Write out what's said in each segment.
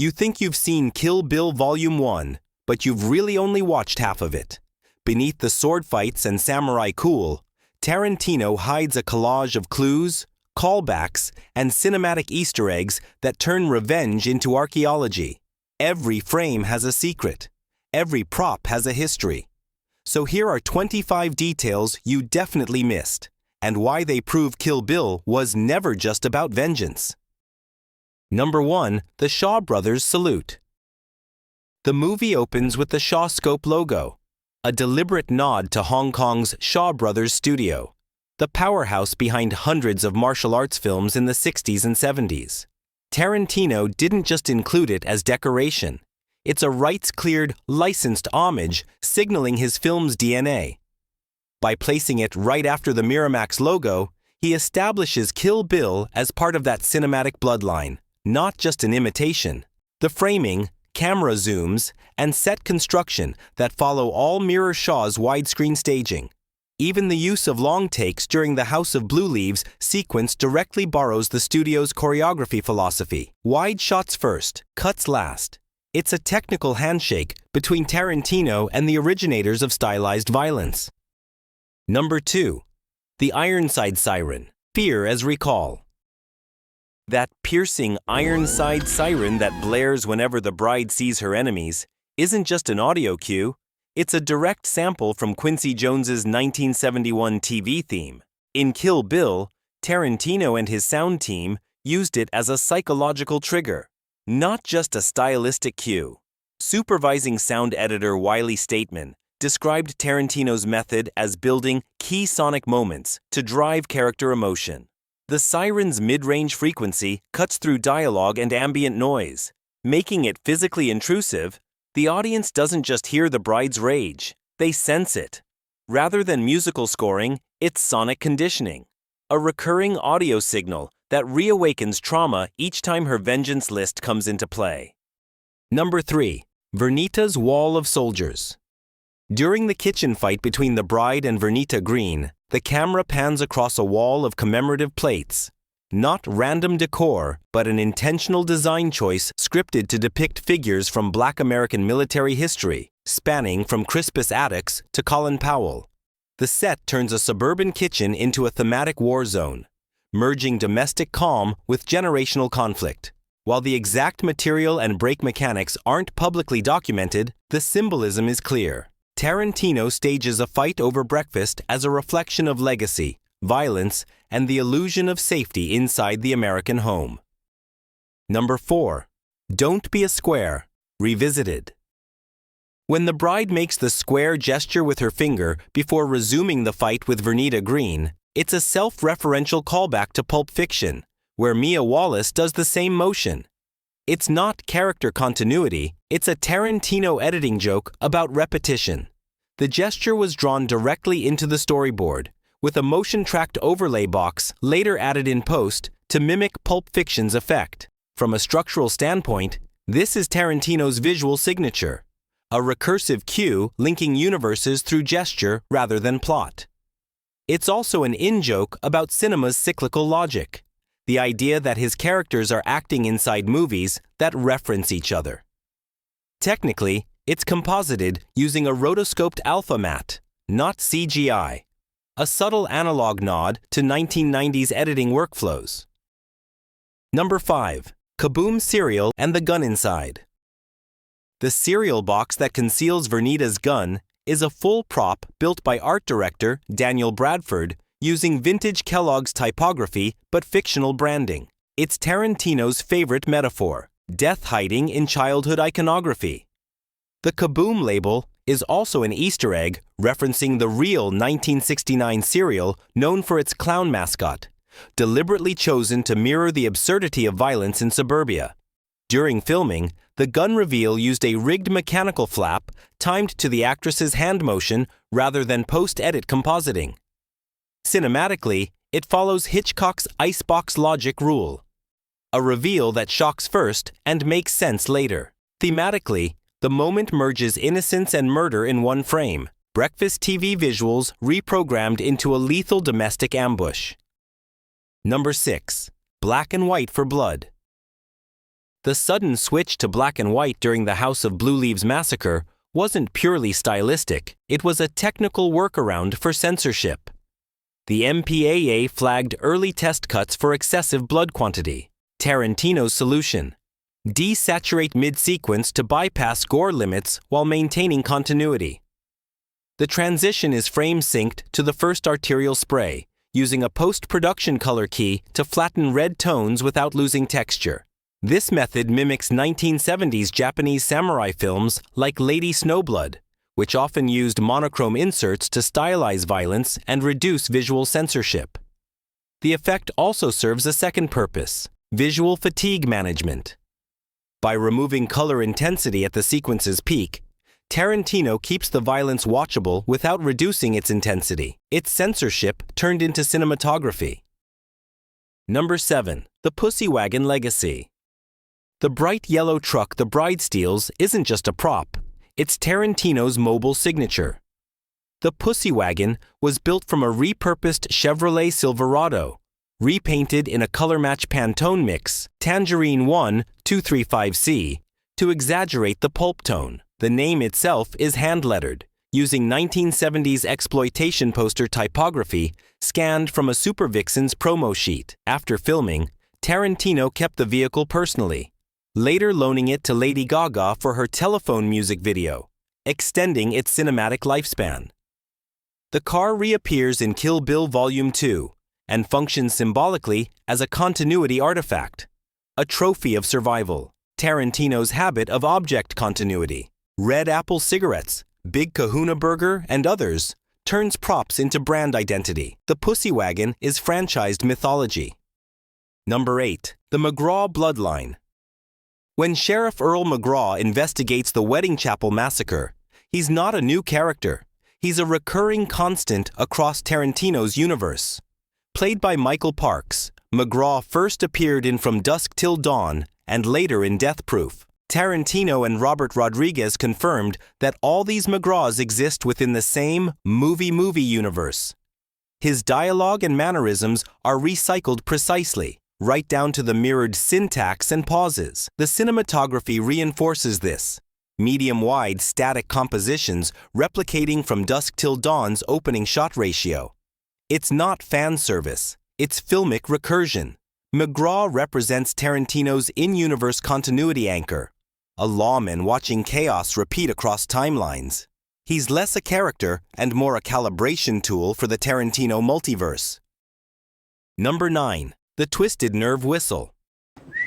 You think you've seen Kill Bill Volume 1, but you've really only watched half of it. Beneath the sword fights and samurai cool, Tarantino hides a collage of clues, callbacks, and cinematic Easter eggs that turn revenge into archaeology. Every frame has a secret. Every prop has a history. So here are 25 details you definitely missed, and why they prove Kill Bill was never just about vengeance. Number 1. The Shaw Brothers salute. The movie opens with the Shaw Scope logo, a deliberate nod to Hong Kong's Shaw Brothers studio, the powerhouse behind hundreds of martial arts films in the 60s and 70s. Tarantino didn't just include it as decoration. It's a rights-cleared, licensed homage signaling his film's DNA. By placing it right after the Miramax logo, he establishes Kill Bill as part of that cinematic bloodline, not just an imitation. The framing, camera zooms, and set construction that follow all mirror Shaw's widescreen staging. Even the use of long takes during the House of Blue Leaves sequence directly borrows the studio's choreography philosophy. Wide shots first, cuts last. It's a technical handshake between Tarantino and the originators of stylized violence. Number 2. The Ironside siren, fear as recall. That piercing Ironside siren that blares whenever the bride sees her enemies isn't just an audio cue, it's a direct sample from Quincy Jones's 1971 TV theme. In Kill Bill, Tarantino and his sound team used it as a psychological trigger, not just a stylistic cue. Supervising sound editor Wiley Stateman described Tarantino's method as building key sonic moments to drive character emotion. The siren's mid-range frequency cuts through dialogue and ambient noise, making it physically intrusive. The audience doesn't just hear the bride's rage, they sense it. Rather than musical scoring, it's sonic conditioning, a recurring audio signal that reawakens trauma each time her vengeance list comes into play. Number 3. Vernita's Wall of Soldiers. During the kitchen fight between the bride and Vernita Green, the camera pans across a wall of commemorative plates. Not random decor, but an intentional design choice scripted to depict figures from Black American military history, spanning from Crispus Attucks to Colin Powell. The set turns a suburban kitchen into a thematic war zone, merging domestic calm with generational conflict. While the exact material and break mechanics aren't publicly documented, the symbolism is clear. Tarantino stages a fight over breakfast as a reflection of legacy, violence, and the illusion of safety inside the American home. Number 4. Don't Be a Square, revisited. When the bride makes the square gesture with her finger before resuming the fight with Vernita Green, it's a self-referential callback to Pulp Fiction, where Mia Wallace does the same motion. It's not character continuity, it's a Tarantino editing joke about repetition. The gesture was drawn directly into the storyboard, with a motion-tracked overlay box later added in post to mimic Pulp Fiction's effect. From a structural standpoint, this is Tarantino's visual signature, a recursive cue linking universes through gesture rather than plot. It's also an in-joke about cinema's cyclical logic, the idea that his characters are acting inside movies that reference each other. Technically, it's composited using a rotoscoped alpha matte, not CGI, a subtle analog nod to 1990s editing workflows. Number 5. Kaboom Cereal and the Gun Inside. The cereal box that conceals Vernita's gun is a full prop built by art director Daniel Bradford using vintage Kellogg's typography but fictional branding. It's Tarantino's favorite metaphor, death hiding in childhood iconography. The Kaboom label is also an Easter egg referencing the real 1969 cereal known for its clown mascot, deliberately chosen to mirror the absurdity of violence in suburbia. During filming, the gun reveal used a rigged mechanical flap timed to the actress's hand motion rather than post-edit compositing. Cinematically, it follows Hitchcock's icebox logic rule, a reveal that shocks first and makes sense later. Thematically, the moment merges innocence and murder in one frame, breakfast TV visuals reprogrammed into a lethal domestic ambush. Number 6. Black and White for Blood. The sudden switch to black and white during the House of Blue Leaves massacre wasn't purely stylistic, it was a technical workaround for censorship. The MPAA flagged early test cuts for excessive blood quantity. Tarantino's solution: desaturate mid-sequence to bypass gore limits while maintaining continuity. The transition is frame-synced to the first arterial spray, using a post-production color key to flatten red tones without losing texture. This method mimics 1970s Japanese samurai films like Lady Snowblood, which often used monochrome inserts to stylize violence and reduce visual censorship. The effect also serves a second purpose: visual fatigue management. By removing color intensity at the sequence's peak, Tarantino keeps the violence watchable without reducing its intensity. It's censorship turned into cinematography. Number 7. The Pussy Wagon Legacy. The bright yellow truck the bride steals isn't just a prop, it's Tarantino's mobile signature. The Pussy Wagon was built from a repurposed Chevrolet Silverado, repainted in a color-match Pantone mix, Tangerine 1 235C, to exaggerate the pulp tone. The name itself is hand-lettered, using 1970s exploitation poster typography scanned from a Super Vixen's promo sheet. After filming, Tarantino kept the vehicle personally, later loaning it to Lady Gaga for her telephone music video, extending its cinematic lifespan. The car reappears in Kill Bill Volume 2 and functions symbolically as a continuity artifact, a trophy of survival. Tarantino's habit of object continuity, Red Apple cigarettes, Big Kahuna Burger, and others, turns props into brand identity. The Pussy Wagon is franchised mythology. Number 8. The McGraw Bloodline. When Sheriff Earl McGraw investigates the Wedding Chapel massacre, he's not a new character. He's a recurring constant across Tarantino's universe. Played by Michael Parks, McGraw first appeared in From Dusk Till Dawn and later in Death Proof. Tarantino and Robert Rodriguez confirmed that all these McGraws exist within the same movie universe. His dialogue and mannerisms are recycled precisely, right down to the mirrored syntax and pauses. The cinematography reinforces this. Medium-wide static compositions replicating From Dusk Till Dawn's opening shot ratio. It's not fan service, it's filmic recursion. McGraw represents Tarantino's in-universe continuity anchor, a lawman watching chaos repeat across timelines. He's less a character and more a calibration tool for the Tarantino multiverse. Number 9. The Twisted Nerve Whistle.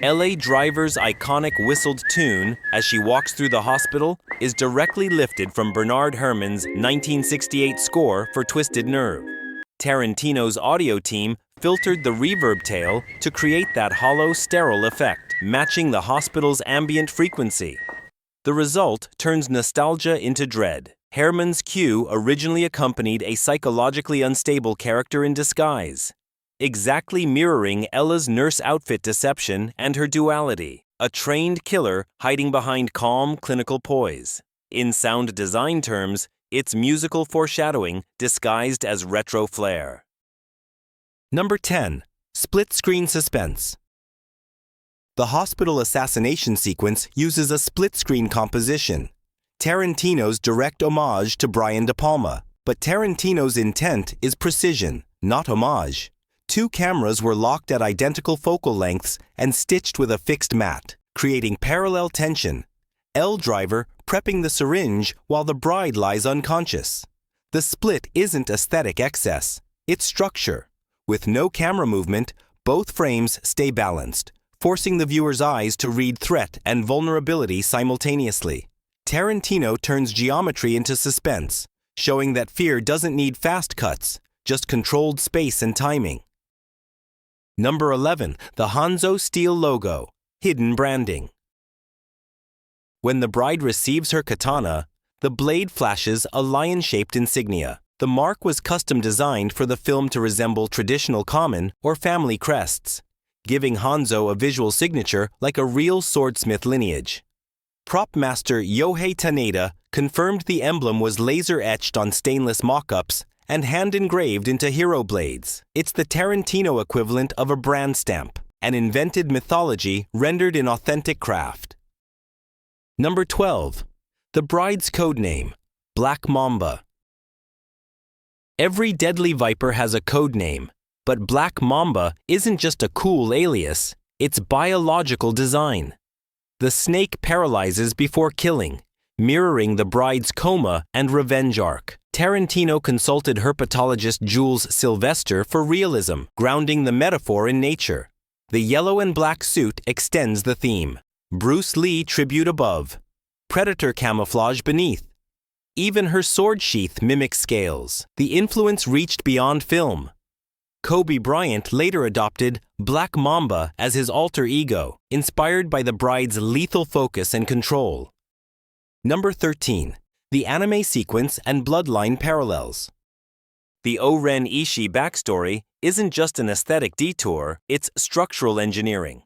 L.A. Driver's iconic whistled tune as she walks through the hospital is directly lifted from Bernard Herrmann's 1968 score for Twisted Nerve. Tarantino's audio team filtered the reverb tail to create that hollow, sterile effect, matching the hospital's ambient frequency. The result turns nostalgia into dread. Herrmann's cue originally accompanied a psychologically unstable character in disguise, exactly mirroring Ella's nurse outfit deception and her duality, a trained killer hiding behind calm, clinical poise. In sound design terms, it's musical foreshadowing disguised as retro flair. Number 10. Split-screen suspense. The hospital assassination sequence uses a split-screen composition, Tarantino's direct homage to Brian De Palma. But Tarantino's intent is precision, not homage. 2 cameras were locked at identical focal lengths and stitched with a fixed mat, creating parallel tension. L driver prepping the syringe while the bride lies unconscious. The split isn't aesthetic excess, it's structure. With no camera movement, both frames stay balanced, forcing the viewer's eyes to read threat and vulnerability simultaneously. Tarantino turns geometry into suspense, showing that fear doesn't need fast cuts, just controlled space and timing. Number 11. The Hanzo Steel logo, hidden branding. When the bride receives her katana, the blade flashes a lion-shaped insignia. The mark was custom designed for the film to resemble traditional common or family crests, giving Hanzo a visual signature like a real swordsmith lineage. Prop master Yohei Taneda confirmed the emblem was laser-etched on stainless mock-ups and hand-engraved into hero blades. It's the Tarantino equivalent of a brand stamp. an invented mythology rendered in authentic craft. Number 12. The bride's code name, Black Mamba. Every deadly viper has a code name, but Black Mamba isn't just a cool alias, it's biological design. The snake paralyzes before killing, mirroring the bride's coma and revenge arc. Tarantino consulted herpetologist Jules Sylvester for realism, grounding the metaphor in nature. The yellow and black suit extends the theme. Bruce Lee tribute above, predator camouflage beneath. Even her sword sheath mimics scales. The influence reached beyond film. Kobe Bryant later adopted Black Mamba as his alter ego, inspired by the bride's lethal focus and control. Number 13. The anime sequence and bloodline parallels. The O-Ren Ishii backstory isn't just an aesthetic detour, it's structural engineering.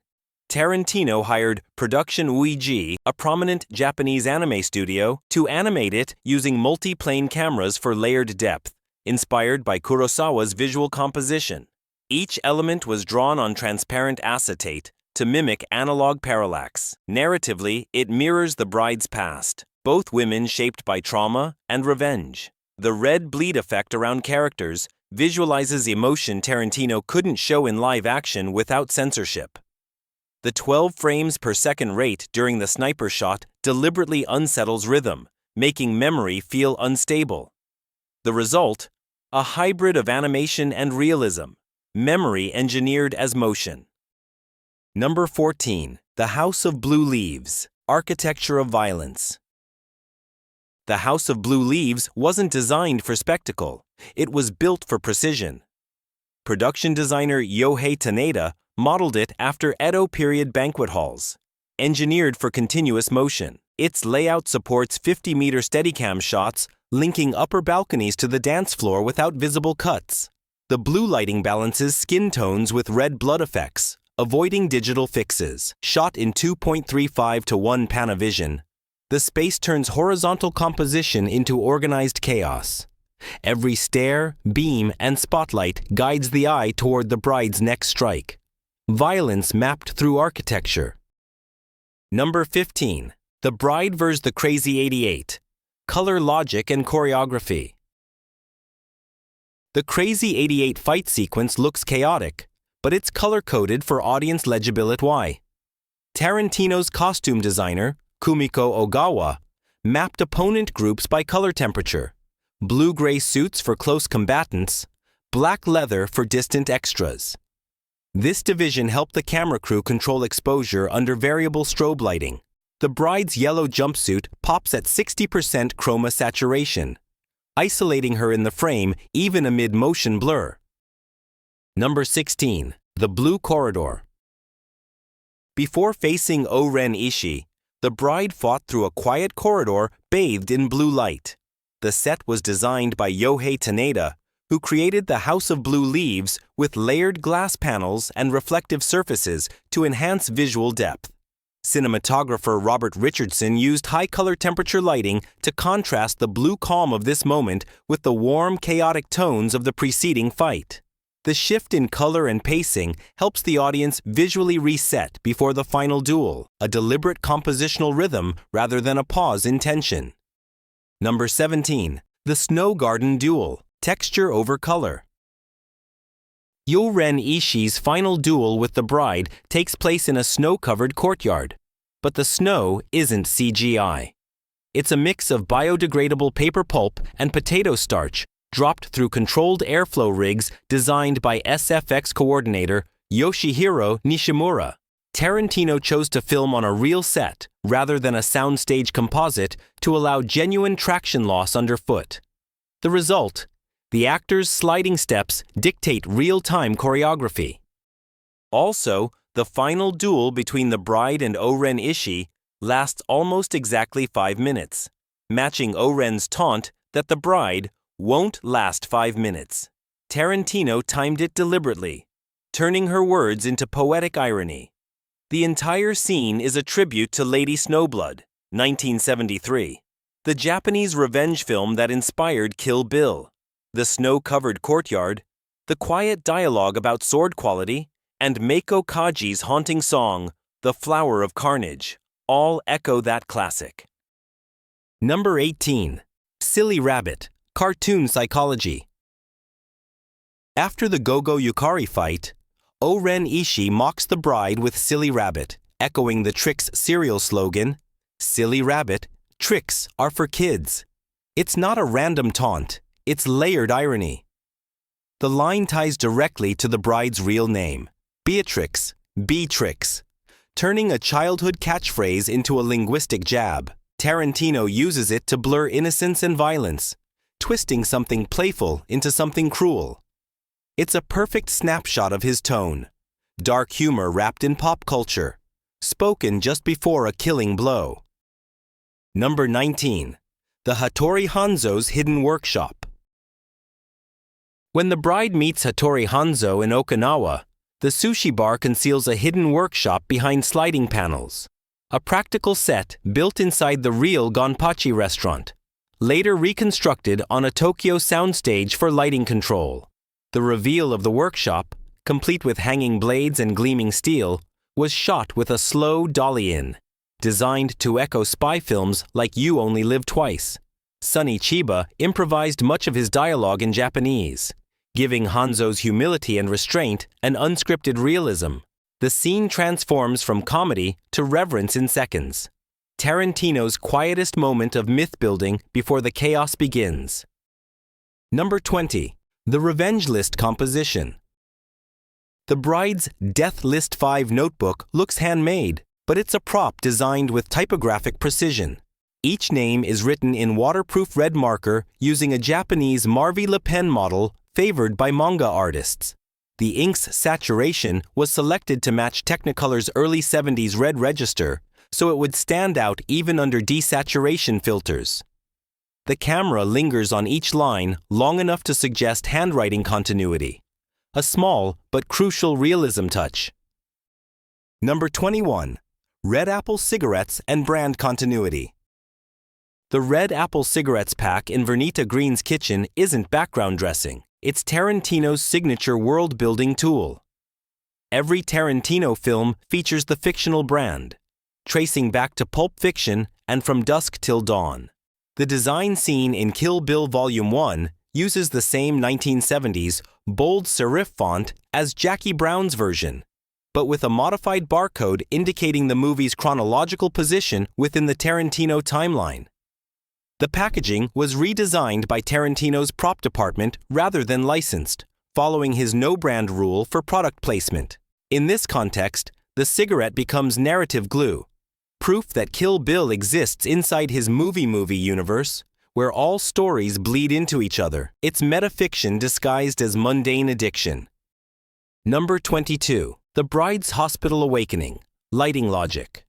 Tarantino hired Production Uiji, a prominent Japanese anime studio, to animate it using multi-plane cameras for layered depth, inspired by Kurosawa's visual composition. Each element was drawn on transparent acetate to mimic analog parallax. Narratively, it mirrors the bride's past, both women shaped by trauma and revenge. The red bleed effect around characters visualizes emotion Tarantino couldn't show in live action without censorship. The 12 frames per second rate during the sniper shot deliberately unsettles rhythm, making memory feel unstable. The result? A hybrid of animation and realism, memory engineered as motion. Number 14. The House of Blue Leaves, Architecture of Violence. The House of Blue Leaves wasn't designed for spectacle, it was built for precision. Production designer Yohei Taneda modeled it after Edo period banquet halls. Engineered for continuous motion, its layout supports 50-meter Steadicam shots linking upper balconies to the dance floor without visible cuts. The blue lighting balances skin tones with red blood effects, avoiding digital fixes. Shot in 2.35:1 Panavision, the space turns horizontal composition into organized chaos. Every stair, beam, and spotlight guides the eye toward the bride's next strike. Violence mapped through architecture. Number 15. The Bride vs. the Crazy 88, Color Logic and Choreography. The Crazy 88 fight sequence looks chaotic, but it's color-coded for audience legibility. Tarantino's costume designer, Kumiko Ogawa, mapped opponent groups by color temperature. Blue-gray suits for close combatants, black leather for distant extras. This division helped the camera crew control exposure under variable strobe lighting. The bride's yellow jumpsuit pops at 60% chroma saturation, isolating her in the frame even amid motion blur. Number 16. The Blue Corridor. Before facing O-Ren Ishii, the bride fought through a quiet corridor bathed in blue light. The set was designed by Yohei Taneda, who created the House of Blue Leaves with layered glass panels and reflective surfaces to enhance visual depth. Cinematographer Robert Richardson used high color temperature lighting to contrast the blue calm of this moment with the warm, chaotic tones of the preceding fight. The shift in color and pacing helps the audience visually reset before the final duel, a deliberate compositional rhythm rather than a pause in tension. Number 17. The Snow Garden Duel, Texture over Color. O-Ren Ishii's final duel with the bride takes place in a snow-covered courtyard. But the snow isn't CGI. It's a mix of biodegradable paper pulp and potato starch dropped through controlled airflow rigs designed by SFX coordinator Yoshihiro Nishimura. Tarantino chose to film on a real set rather than a soundstage composite to allow genuine traction loss underfoot. The result? The actors' sliding steps dictate real-time choreography. Also, the final duel between the bride and O-Ren Ishii lasts almost exactly 5 minutes, matching O-Ren's taunt that the bride won't last 5 minutes. Tarantino timed it deliberately, turning her words into poetic irony. The entire scene is a tribute to Lady Snowblood, 1973, the Japanese revenge film that inspired Kill Bill. The snow-covered courtyard, the quiet dialogue about sword quality, and Meiko Kaji's haunting song, The Flower of Carnage, all echo that classic. Number 18. Silly Rabbit, Cartoon Psychology. After the Gogo Yukari fight, O-Ren Ishii mocks the bride with Silly Rabbit, echoing the Trix cereal slogan, Silly Rabbit, tricks are for kids. It's not a random taunt, it's layered irony. The line ties directly to the bride's real name, Beatrix, B-Trix. Turning a childhood catchphrase into a linguistic jab, Tarantino uses it to blur innocence and violence, twisting something playful into something cruel. It's a perfect snapshot of his tone, dark humor wrapped in pop culture, spoken just before a killing blow. Number 19. The Hattori Hanzo's Hidden Workshop. When the bride meets Hattori Hanzo in Okinawa, the sushi bar conceals a hidden workshop behind sliding panels, a practical set built inside the real Gonpachi restaurant, later reconstructed on a Tokyo soundstage for lighting control. The reveal of the workshop, complete with hanging blades and gleaming steel, was shot with a slow dolly-in, designed to echo spy films like You Only Live Twice. Sonny Chiba improvised much of his dialogue in Japanese, giving Hanzo's humility and restraint an unscripted realism. The scene transforms from comedy to reverence in seconds. Tarantino's quietest moment of myth-building before the chaos begins. Number 20. The Revenge List Composition. The bride's Death List 5 notebook looks handmade, but it's a prop designed with typographic precision. Each name is written in waterproof red marker using a Japanese Marvy Le Pen model favored by manga artists. The ink's saturation was selected to match Technicolor's early 70s red register, so it would stand out even under desaturation filters. The camera lingers on each line long enough to suggest handwriting continuity, a small but crucial realism touch. Number 21. Red Apple Cigarettes and Brand Continuity. The Red Apple Cigarettes pack in Vernita Green's kitchen isn't background dressing. It's Tarantino's signature world-building tool. Every Tarantino film features the fictional brand, tracing back to Pulp Fiction and From Dusk Till Dawn. The design scene in Kill Bill Volume 1 uses the same 1970s bold serif font as Jackie Brown's version, but with a modified barcode indicating the movie's chronological position within the Tarantino timeline. The packaging was redesigned by Tarantino's prop department rather than licensed, following his no-brand rule for product placement. In this context, the cigarette becomes narrative glue, proof that Kill Bill exists inside his movie universe, where all stories bleed into each other. It's metafiction disguised as mundane addiction. Number 22. The Bride's Hospital Awakening, Lighting Logic.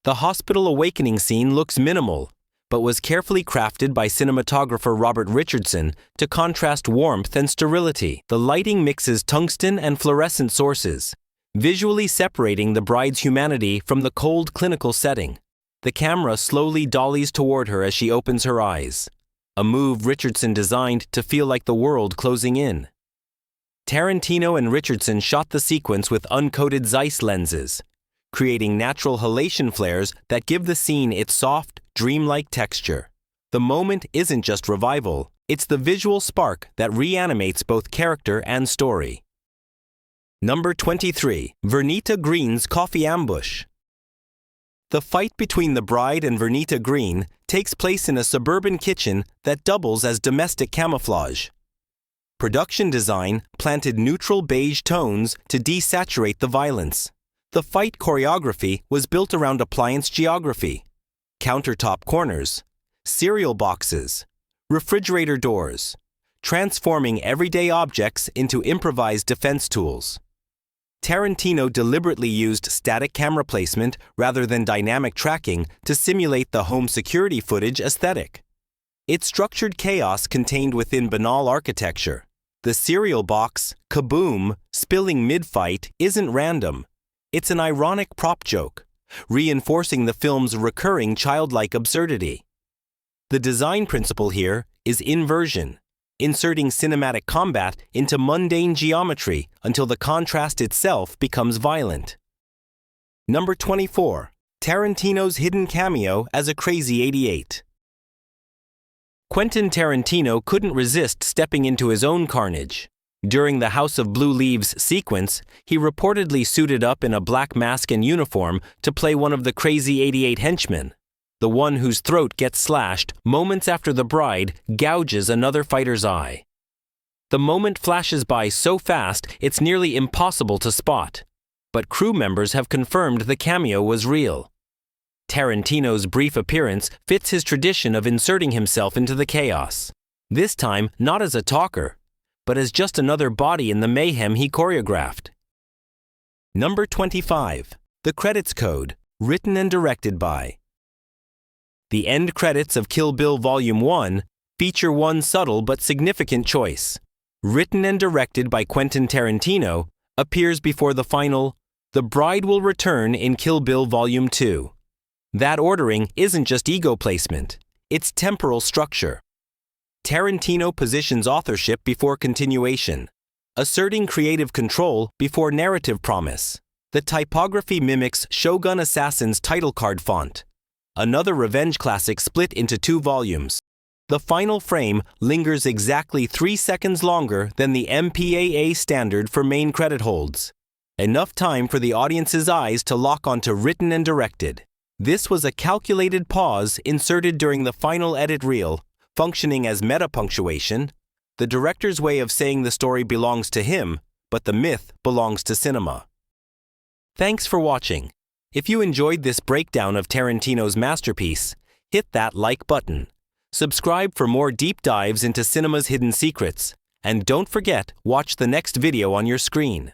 The hospital awakening scene looks minimal, but was carefully crafted by cinematographer Robert Richardson to contrast warmth and sterility. The lighting mixes tungsten and fluorescent sources, visually separating the bride's humanity from the cold clinical setting. The camera slowly dollies toward her as she opens her eyes, a move Richardson designed to feel like the world closing in. Tarantino and Richardson shot the sequence with uncoated Zeiss lenses, creating natural halation flares that give the scene its soft, dreamlike texture. The moment isn't just revival, it's the visual spark that reanimates both character and story. Number 23. Vernita Green's Coffee Ambush. The fight between the bride and Vernita Green takes place in a suburban kitchen that doubles as domestic camouflage. Production design planted neutral beige tones to desaturate the violence. The fight choreography was built around appliance geography, countertop corners, cereal boxes, refrigerator doors, transforming everyday objects into improvised defense tools. Tarantino deliberately used static camera placement rather than dynamic tracking to simulate the home security footage aesthetic. It's structured chaos contained within banal architecture. The cereal box, kaboom, spilling mid-fight isn't random. It's an ironic prop joke, reinforcing the film's recurring childlike absurdity. The design principle here is inversion. inserting cinematic combat into mundane geometry until the contrast itself becomes violent. Number 24. Tarantino's hidden cameo as a crazy 88. Quentin Tarantino couldn't resist stepping into his own carnage. During the House of Blue Leaves sequence, he reportedly suited up in a black mask and uniform to play one of the crazy 88 henchmen, the one whose throat gets slashed moments after the bride gouges another fighter's eye. The moment flashes by so fast it's nearly impossible to spot, but crew members have confirmed the cameo was real. Tarantino's brief appearance fits his tradition of inserting himself into the chaos, this time not as a talker, but as just another body in the mayhem he choreographed. Number 25. The Credits Code, written and directed by. The end credits of Kill Bill Volume 1 feature one subtle but significant choice. Written and directed by Quentin Tarantino, appears before the final, "The bride will return" in Kill Bill Volume 2. That ordering isn't just ego placement, it's temporal structure. Tarantino positions authorship before continuation, asserting creative control before narrative promise. The typography mimics Shogun Assassin's title card font, another revenge classic split into 2 volumes. The final frame lingers exactly 3 seconds longer than the MPAA standard for main credit holds, enough time for the audience's eyes to lock onto written and directed. This was a calculated pause inserted during the final edit reel, functioning as meta-punctuation, the director's way of saying the story belongs to him, but the myth belongs to cinema. Thanks for watching. If you enjoyed this breakdown of Tarantino's masterpiece, hit that like button. Subscribe for more deep dives into cinema's hidden secrets, and don't forget, watch the next video on your screen.